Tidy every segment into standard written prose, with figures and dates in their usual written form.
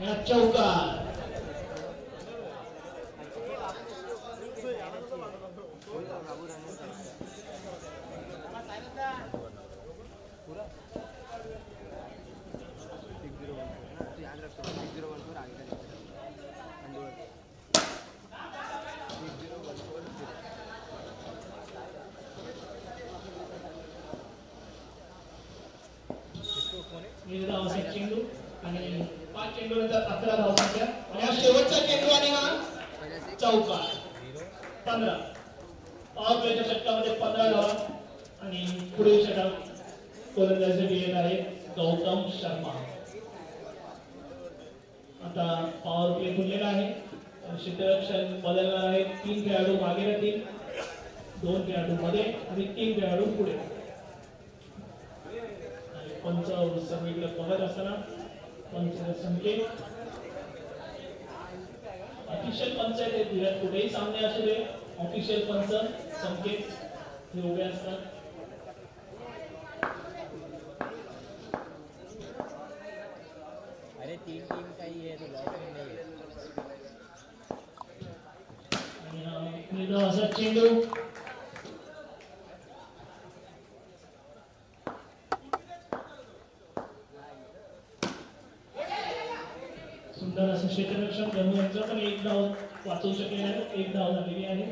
चौकार चेंडू आणि 5 चेंडूनंतर 11 धावांच्या आणि हा शेवटचा चेंडू आणि हा चौकार 15 पॉवर प्लेच्या षटकामध्ये 15 धावा आणि पुढील षटक गोलंदाजीसाठी येत आहे गौतम शर्मा. आता पॉवर प्ले खुललेला आहे. क्षेत्ररक्षण बदलणार आहे. 3 खेळाडू मागे राहतील, 2 खेळाडू मध्ये आणि 3 खेळाडू पुढे. पंच सगळीकडे बघत असताना पंच संकेत ऑफिशियल पंच आहे ते कुठेही सामने असू दे ऑफिशियल पंच संकेत हे उभे असतात. अरे 3 टीम काही आहे तो लॉक नाही आणि असा चेंडू सुंदर असं क्षेत्ररक्षण जमू यांचं पण 1 धाव वाचवू शकले नाही. 1 धाव झालेली आहे.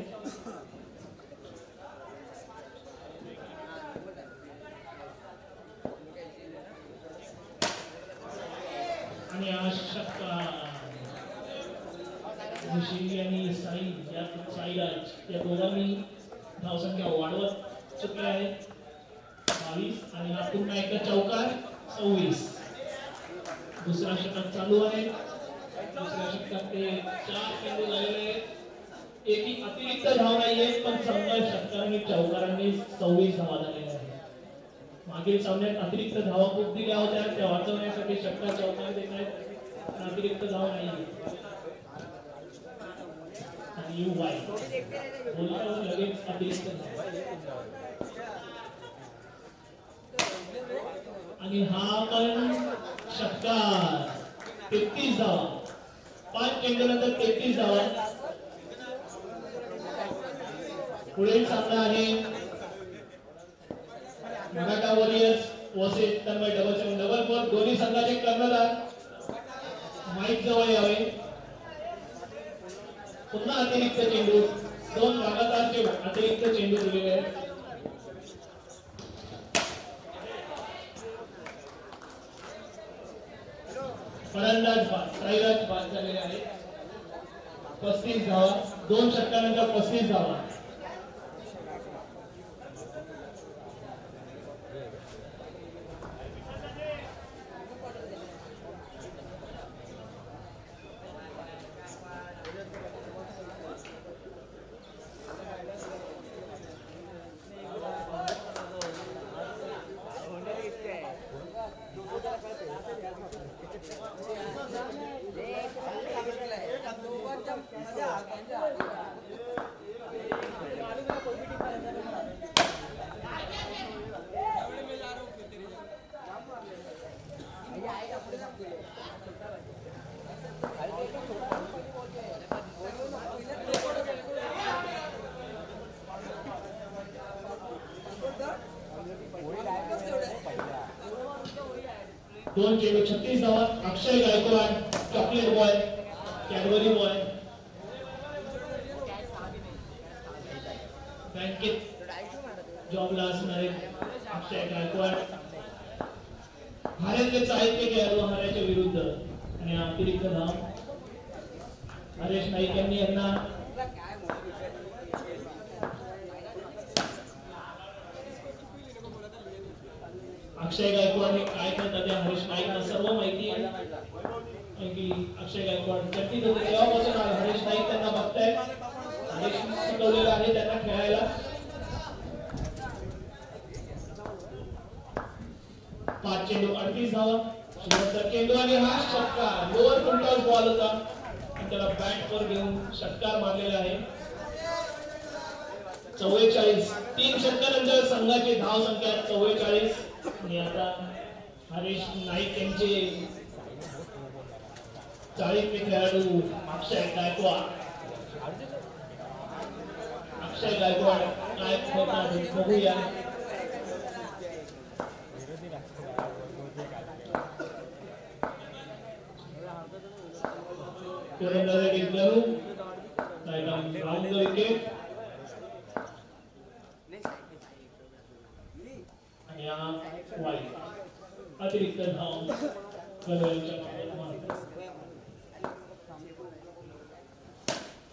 आणि आणि साईराज या दोघांनी धावसंख्या वाढवत चुकले आहेत. 22 आणि हा पुन्हा एकदा चौकार 26. दुसरा षटक चालू आहे. दुसऱ्या षटकात ते 4 चेंडू झालेले आहेत. एकही अतिरिक्त धाव नाहीये पण संघ षटकारांनी चौकारांनी 26 धावा झालेल्या आहेत. मागील सामन्यात अतिरिक्त धावा खूप दिल्या होत्या त्या वाचवण्यासाठी षटकार चौकार देत आहेत. अतिरिक्त धाव नाहीये आणि वाय बोलल्यावर लगेच अतिरिक्त धाव आणि हा पण षटकार 33 धावा. 5 चेंडूनंतर 33 धावा. पुढील सामना आहे Maratha warriors versus Tanmay double 4 दोन्ही संघाचे कर्णधार माईक जवळ यावे. पुन्हा अतिरिक्त चेंडू 2 लगातारचे अतिरिक्त चेंडू दिलेले आहेत. फलंदाज साईराज बाद झालेले आहेत. 35 धावा. 2 षटकानंतर 35 धावा. दोन चेंडू 36 धावा. Akshay Gaikwad chocolate boy Cadbury boy बँकेत जॉबला असणारे अक्षय गायकवाड भारतीय साहित्य खेळाडू हरयाच्या विरुद्ध आणि अतिरिक्त धाव हरेश नाईक यांनी यांना अक्षय गायकवाडने काय करतात त्या हरेश नाईकला सर्व माहिती आहे की अक्षय गायकवाड चट्टीत होते तेव्हापासून हरेश नाईक त्यांना बघताय. हरेश शिकवलेलं आहे त्यांना खेळायला. 5 चेंडू 38 धावा. शेवटचा चेंडू आणि हा षटकार लोअर फुलटॉस बॉल होता आणि त्याला बॅट वर घेऊन षटकार मारलेला आहे. 44. 3 षटकानंतर संघाची धाव संख्या 44 आणि आता हरेश नाईक यांचे चाळीसवे खेळाडू अक्षय गायकवाड काय करतात बघूया. गोलंदाजी घेतलं राऊंड विकेट आणि हा वाईट अतिरिक्त धाव गलवाईच्या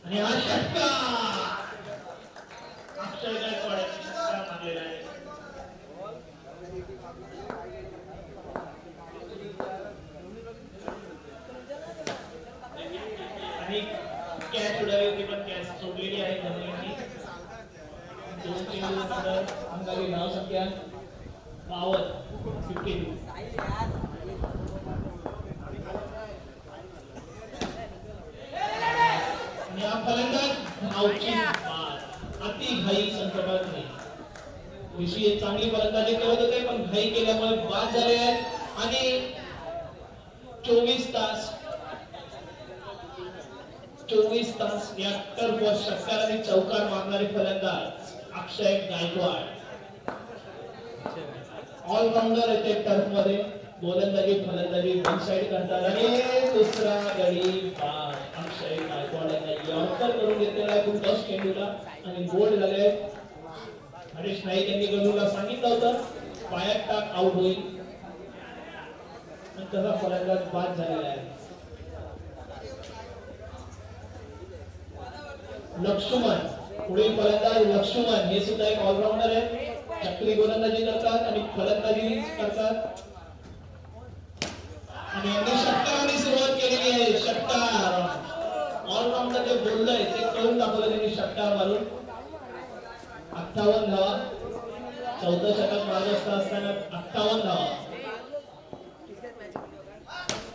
आणि हा षटकार अक्षय गायकवाडची षटकार मारलेला आहे. आणि कॅच उडाली होती पण कॅच सोडलेली आहे धनयांनी. दोन चेंडूनंतर अंगावी धाव संख्या 52. आणि हा फलंदाज धावची अति घाई संदर्भात नाही. ऋषी चांगली फलंदाजी करत होते पण घाई केल्यामुळे बाद झाले आहेत. आणि 24 तास या टर्फवर षटकार आणि चौकार मारणारे फलंदाज अक्षय गायकवाड ऑलराऊंडर येते टर्फ मध्ये. गोलंदाजी फलंदाजी वन साइड करतात आणि दुसरा गडी बाद. अक्षय गायकवाड यॉर्कर करून घेतलेला आहे खूप 10 चेंडूला आणि बोल्ड झाले. हरीश नाईक यांनी गणूला सांगितलं होतं पायात टाक आउट होईल तसा फलंदाज बाद झालेला आहे. लक्ष्मण पुढील फलंदाज लक्ष्मण हे सुद्धा एक ऑलराऊंडर आहे. चक्री गोलंदाजी करतात आणि फलंदाजी करतात आणि यांनी षटकाराने सुरुवात केलेली आहे. षटकार ऑलराऊंडर जे बोललंय ते करून दाखवलं त्यांनी षटकार मारून. 58 धावा 14 षटक मारत असताना 58 धावा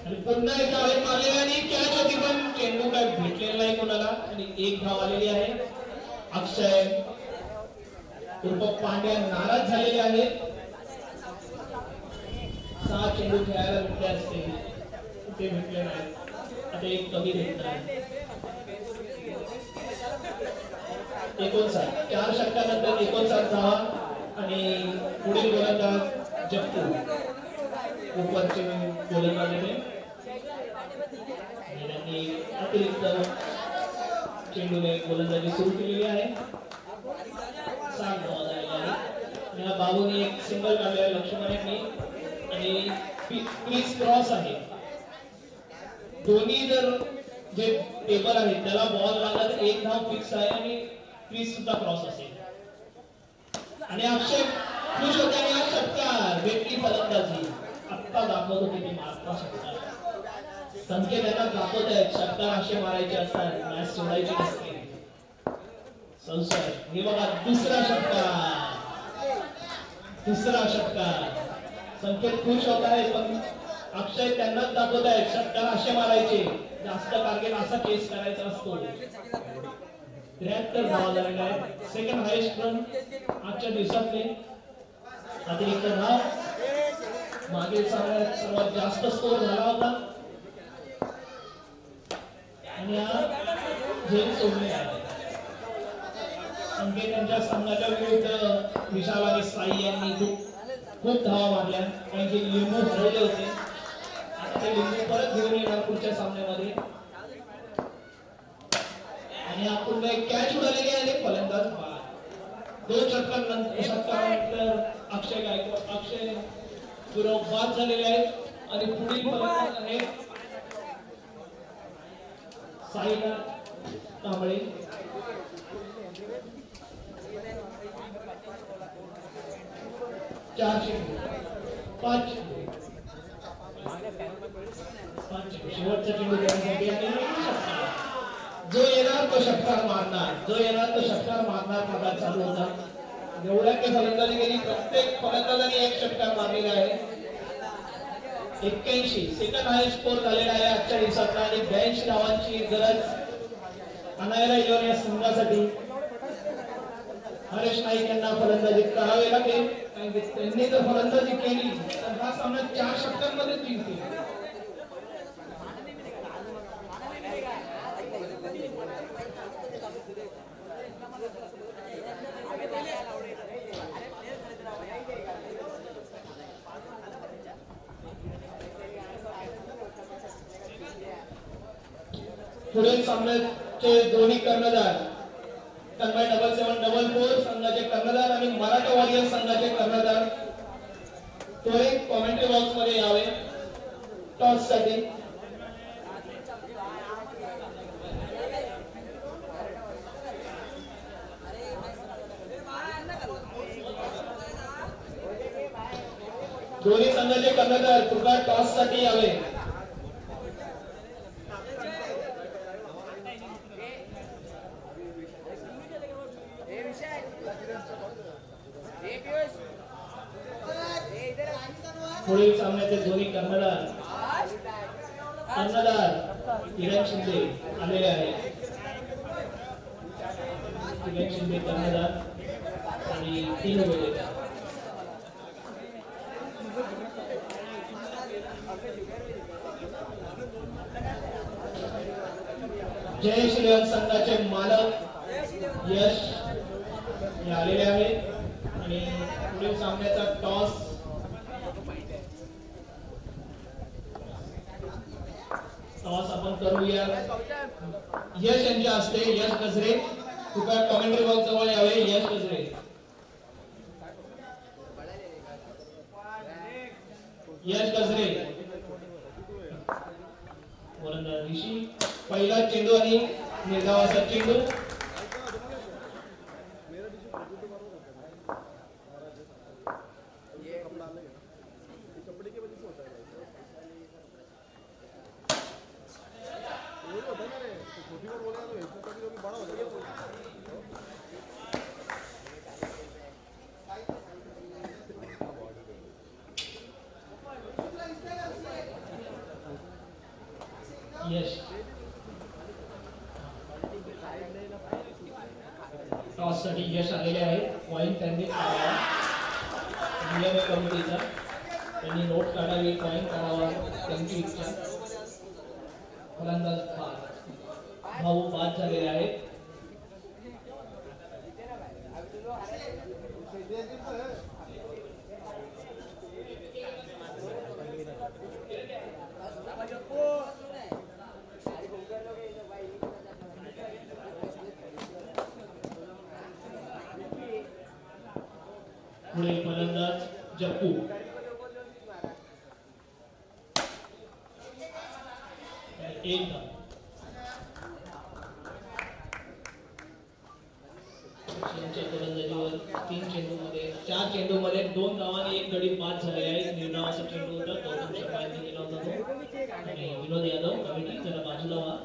आणि पुन्हा एक धाव मारलेली आणि कॅच होती पण चेंडू काय भेटलेला नाही कोणाला आणि एक धाव आलेली आहे. अक्षय उर्फ पांड्या नाराज झालेले आहेत. 6 चेंडू खेळायला भेटले असते ते भेटले नाही. आता एक कमी भेटणार 59. 4 षटकानंतर 59 धावा आणि पुढील गोलंदाज जप्पू उपरचे गोलंदाज होते. त्यांनी अतिरिक्त चेंडूने गोलंदाजी सुरू केलेली आहे. 7 धावा झालेल्या आहेत. या बाबूने एक सिंगल काढलेला लक्ष्मण यांनी आणि क्रीज क्रॉस आहे. दोन्ही जर जे टेबल आहे त्याला बॉल लागला तर एक धाव फिक्स आहे आणि क्रीज सुद्धा क्रॉस असेल. आणि अक्षय खुश होते आणि हा षटकार भेटली फलंदाजी आत्ता दाखवत होते की मारता षटकार. संकेत यांना दाखवत आहेत षटकार असे मारायचे असतात मॅच सोडायची नसते. संशय हे बघा दुसरा षटकार संकेत खुश होत आहे पण अक्षय त्यांनाच दाखवत आहे षटकार असे मारायचे. जास्त टार्गेट असा चेस करायचा असतो. 73 धावा झालेल्या आहेत. सेकंड हायेस्ट रन आजच्या दिवसातले. अतिरिक्त धाव मागील सामन्यात सर्वात जास्त स्कोर झाला होता आणि हा झेल सोडले आहे. संकेत यांच्या संघाच्या विरुद्ध विशाल आणि साई यांनी खूप धावा मारल्या कारण की लिंबू हरवले होते. आता ते लिंबू परत घेऊन येणार पुढच्या सामन्यामध्ये. आणि आपण एक कॅच उडालेली आहे फलंदाज बाद. 2 षटकानंतर अक्षय गायकवाड अक्षय गुरव बाद झालेले आहेत आणि पुढील फलंदाज आहे साईनाथ कांबळे. शेवटचा चेंडू जो येणार तो षटकार मारणार प्रकार चालू होता. एवढ्या की फलंदाजी गेली प्रत्येक फलंदाजाने एक षटकार मारलेला आहे. 81 सेकंड हायेस्ट स्कोर झालेला आहे आजच्या दिवसातला आणि 82 धावांची गरज अनायला येऊन या संघासाठी. हरीश नाईक यांना फलंदाजी करावी लागेल त्यांनी जर फलंदाजी केली तर हा सामना 4 षटकांमध्ये जिंकतील. पुढील सामन्याचे दोन्ही कर्णधार तन्मय 7744 संघाचे कर्णधार आणि मराठा वॉरियर्स संघाचे कर्णधार त्वरित कॉमेंट्री बॉक्स मध्ये यावे टॉस साठी. दोन्ही संघाचे कर्णधार कृपया टॉस साठी यावे. पुढील सामन्याचे दोन्ही कर्णधार किरण शिंदे आलेले आहेत. किरण शिंदे कर्णधार आणि 3 गोले. जय श्रीराम संघाचे मालक यश हे आलेले आहेत आणि पुढील सामन्याचा टॉस आपण करूया. यश यांच्या हस्ते. यश गजरे कृपया कमेंट्री बॉक्स जवळ यावे. यश गजरे. यश गजरे गोलंदाज ऋषी. पहिला चेंडू आणि निर्धावाचा चेंडू. यश टॉस साठी यश आलेले आहेत. पॉइंट त्यांनी नियम कमिटीचा त्यांनी नोट काढावी. पॉइंट काढावा त्यांची इच्छा. फलंदाज भाऊ बाद झालेले आहेत. पुढे फलंदाज जप्पू. एक धाव. फलंदाजीवर 3 चेंडूमध्ये 4 चेंडूमध्ये 2 धावांनी 1 गडी बाद झाले आहे. निर्णावाचा चेंडू होता गौतम शर्मा यांनी केला होता तो आणि विनोद यादव कमिटी जरा बाजूला व्हा.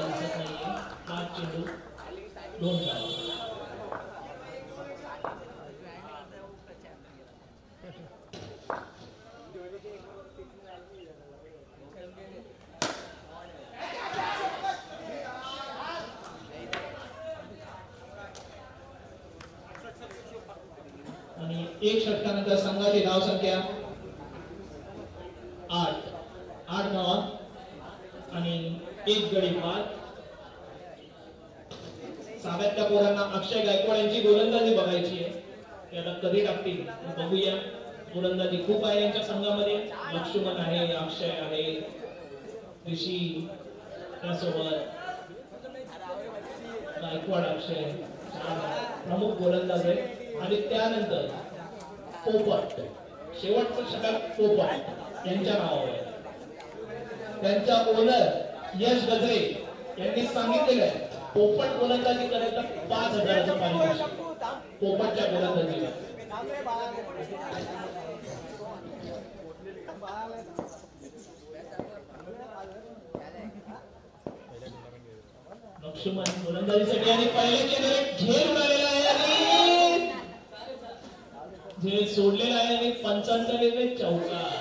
दिसत नाहीये. 5 चेंडू 2 धावा. आणि 1 षटकानंतर संघाची धाव संख्या 8 धावा आणि 1 गडी बाद. साव्यातल्या पोरांना अक्षय गायकवाड यांची गोलंदाजी बघायची आहे. ते आता कधी टाकतील बघूया. गोलंदाजी खूप आहे यांच्या संघामध्ये. लक्ष्मण आहे, अक्षय आहे, ऋषी त्यासोबत गायकवाड, अक्षय प्रमुख गोलंदाज आहे. आणि त्यानंतर पोपट शेवटचं षटक पोपट यांच्या नावावर. त्यांच्या ओनर यश गजरे यांनी सांगितलेलं आहे पोपट गोलंदाजी करायला 5,000चं पारितोषिक पोपटच्या गोलंदाजीला. लक्ष्मण गोलंदाजीसाठी आणि पहिल्या चेंडूवर झेल उडालेला आहे आणि झेल सोडलेला आहे आणि 95 चौकार.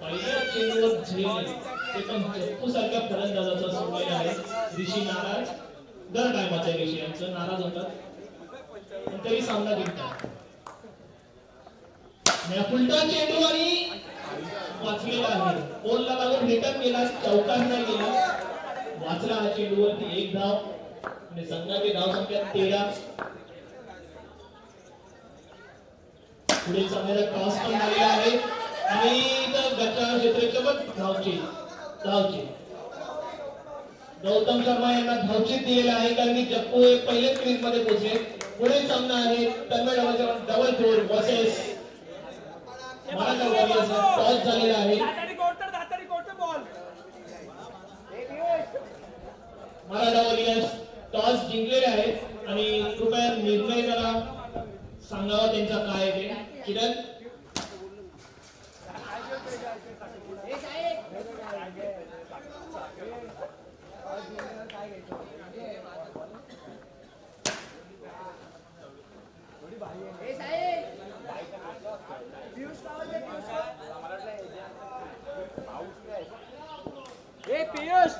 पहिल्या चेंडूवर झेल ते पण जप्पू सारख्या फलंदाजाचा सोडलेला आहे. ऋषी नाराज. दर टायमाचा ऋषी यांचं नाराज होतात पण तरी सामना जिंकतात. फुलटा चेंडू आणि वाचलेला आहे. पोलला लागून रिटर्न केला. चौकार नाही गेला. वाचला हा चेंडूवरती 1 धाव आणि संघाची धाव संख्या 13. पुढील सामन्याला टॉस पण झालेला आहे आणि गच्चा क्षेत्रक्षक धावची धावची गौतम शर्मा यांना धावचीत दिलेला आहे कारण की जप्पू हे पहिलेच क्रीज मध्ये पोहोचले. पुढे सामना आहे Tanmay double थ्रोर versus Maratha warriors. Toss झालेला आहे. मराठा वॉरियर्स टॉस जिंकलेले आहेत आणि कृपया निर्णय जरा सांगावा त्यांचा काय आहे ते. किरण पियुष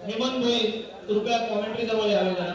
हेमंत भाई कृपया कॉमेंट्री जवळ यावे जरा.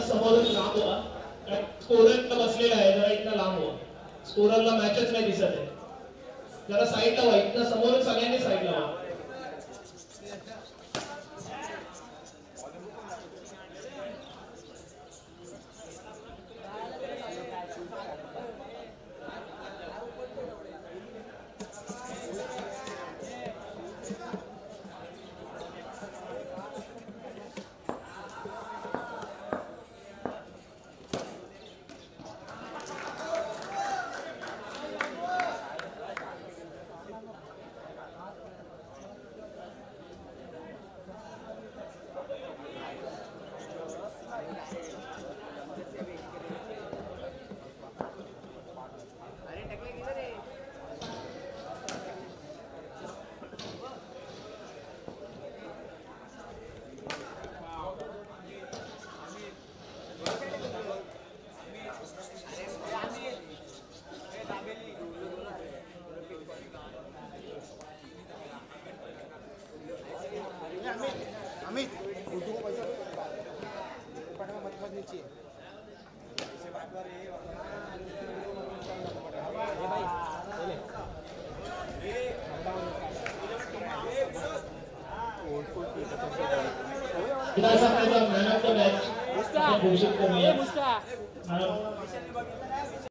समोरच लांब व्हा. स्कोररला बसलेला आहे जरा इथं लांब व्हा. स्कोररला मॅचच नाही दिसत आहे. जरा साईडला व्हा. इथं समोरच सगळ्यांनी साईडला व्हा. कशी आहे हे बाई बोले मॅन ऑफ द मॅच घोषित करूया. मुस्का